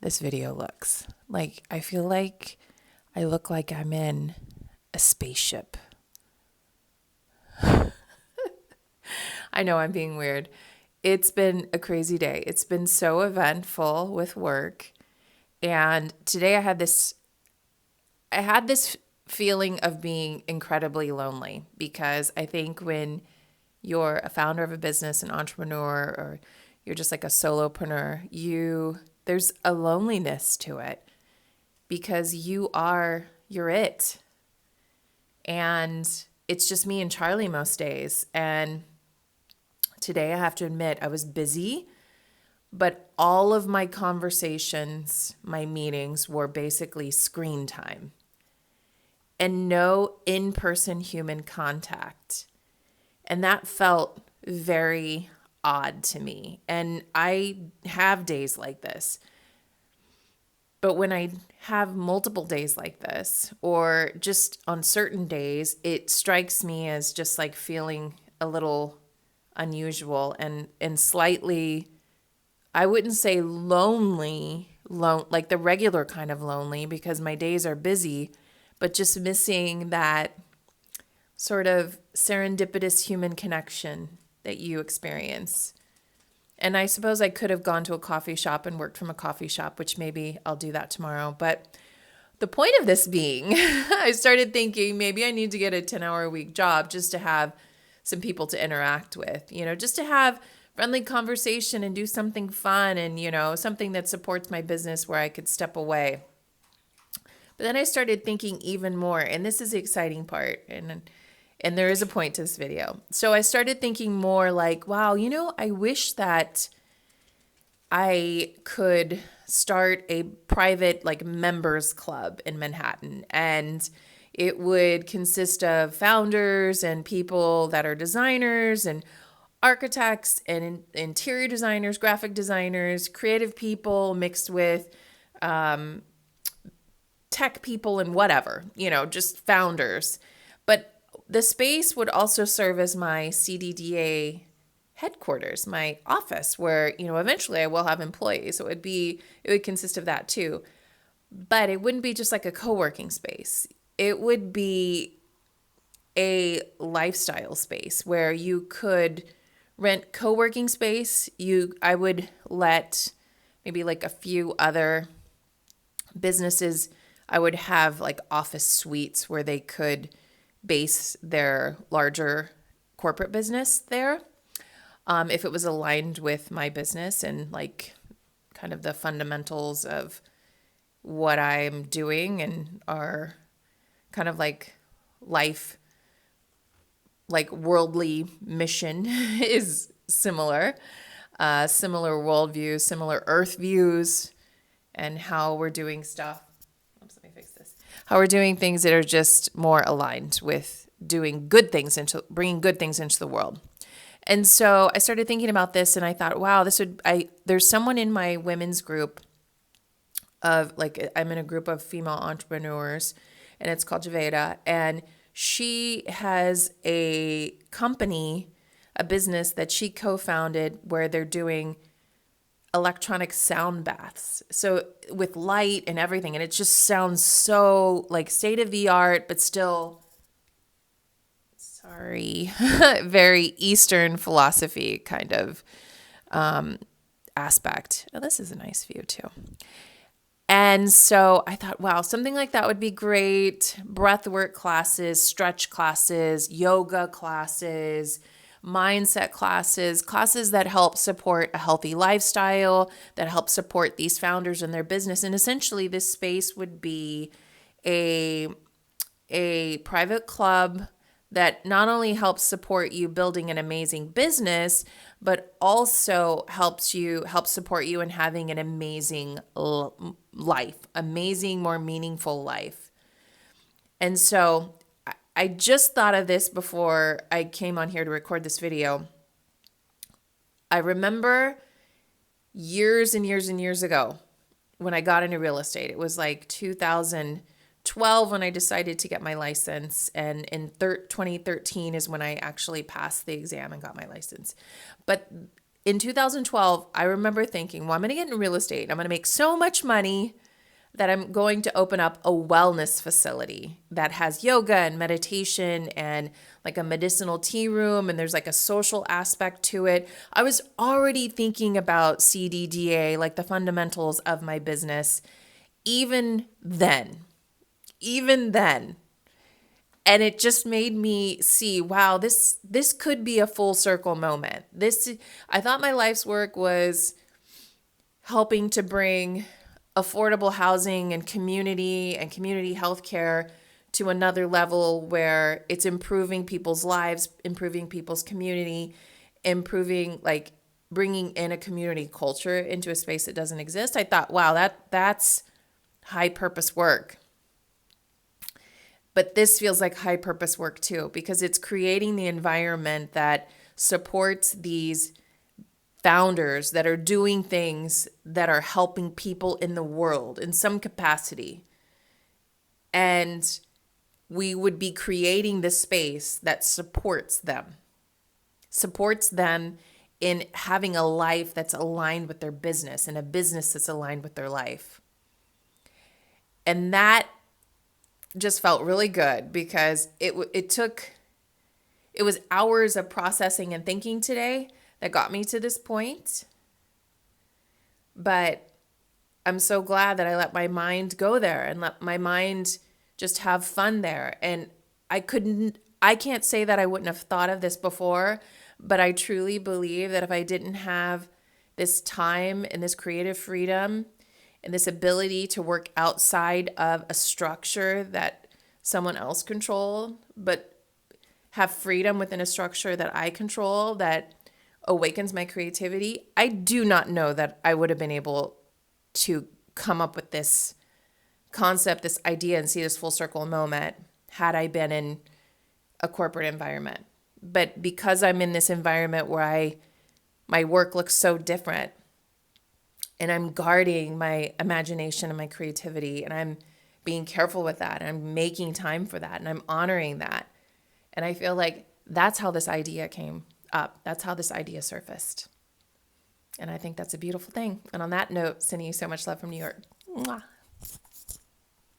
this video looks. Like, I feel like I look like I'm in a spaceship. I know I'm being weird. It's been a crazy day. It's been so eventful with work. And today I had this feeling of being incredibly lonely, because I think when you're a founder of a business, an entrepreneur, or you're just like a solopreneur, there's a loneliness to it, because you're it. And it's just me and Charlie most days. And today I have to admit I was busy, but all of my conversations, my meetings were basically screen time and no in-person human contact. And that felt very odd to me. And I have days like this. But when I have multiple days like this, or just on certain days, it strikes me as just like feeling a little unusual and slightly, I wouldn't say lonely, like the regular kind of lonely, because my days are busy, but just missing that sort of serendipitous human connection that you experience. And I suppose I could have gone to a coffee shop and worked from a coffee shop, which maybe I'll do that tomorrow. But the point of this being, I started thinking maybe I need to get a 10-hour-a-week job just to have some people to interact with, just to have friendly conversation and do something fun and, something that supports my business where I could step away. But then I started thinking even more, and this is the exciting part, and there is a point to this video. So I started thinking more like, wow, I wish that I could start a private like members club in Manhattan, and it would consist of founders and people that are designers and architects and interior designers, graphic designers, creative people mixed with tech people and whatever, just founders. But the space would also serve as my CDDA headquarters, my office, where, eventually I will have employees. So it would consist of that too. But it wouldn't be just like a co-working space. It would be a lifestyle space where you could rent co-working space. I would let maybe like a few other businesses, I would have like office suites where they could base their larger corporate business there. If it was aligned with my business and like kind of the fundamentals of what I'm doing and our kind of like life, like worldly mission is similar worldviews, similar earth views, and how we're doing stuff. Oops, let me fix this. How we're doing things that are just more aligned with doing good things bringing good things into the world. And so I started thinking about this, and I thought, wow, there's someone in my women's group I'm in a group of female entrepreneurs, and it's called Javeda, and she has a company, a business that she co-founded where they're doing electronic sound baths. So with light and everything, and it just sounds so like state of the art, but still, very Eastern philosophy kind of aspect. Oh, this is a nice view too. And so I thought, wow, something like that would be great. Breathwork classes, stretch classes, yoga classes, mindset classes that help support a healthy lifestyle, that help support these founders and their business. And essentially this space would be a private club that not only helps support you building an amazing business, but also helps support you in having an amazing life, amazing, more meaningful life. And so I just thought of this before I came on here to record this video. I remember years and years and years ago when I got into real estate. It was like 2012 when I decided to get my license, and in 2013 is when I actually passed the exam and got my license. But in 2012, I remember thinking, well, I'm going to get in real estate. I'm going to make so much money that I'm going to open up a wellness facility that has yoga and meditation and like a medicinal tea room, and there's like a social aspect to it. I was already thinking about CDDA, like the fundamentals of my business, even then. Even then. And it just made me see, wow, this could be a full circle moment. I thought my life's work was helping to bring affordable housing and community healthcare to another level where it's improving people's lives, improving people's community, improving, like, bringing in a community culture into a space that doesn't exist. I thought, wow, that's high purpose work. But this feels like high purpose work too, because it's creating the environment that supports these founders that are doing things that are helping people in the world in some capacity. And we would be creating this space that supports them in having a life that's aligned with their business and a business that's aligned with their life. And that just felt really good because it was hours of processing and thinking today that got me to this point. But I'm so glad that I let my mind go there and let my mind just have fun there. And I can't say that I wouldn't have thought of this before, but I truly believe that if I didn't have this time and this creative freedom and this ability to work outside of a structure that someone else controlled, but have freedom within a structure that I control that awakens my creativity, I do not know that I would have been able to come up with this concept, this idea, and see this full circle moment had I been in a corporate environment. But because I'm in this environment where my work looks so different, and I'm guarding my imagination and my creativity, and I'm being careful with that, and I'm making time for that, and I'm honoring that. And I feel like that's how this idea came up. That's how this idea surfaced. And I think that's a beautiful thing. And on that note, sending you so much love from New York. Mwah.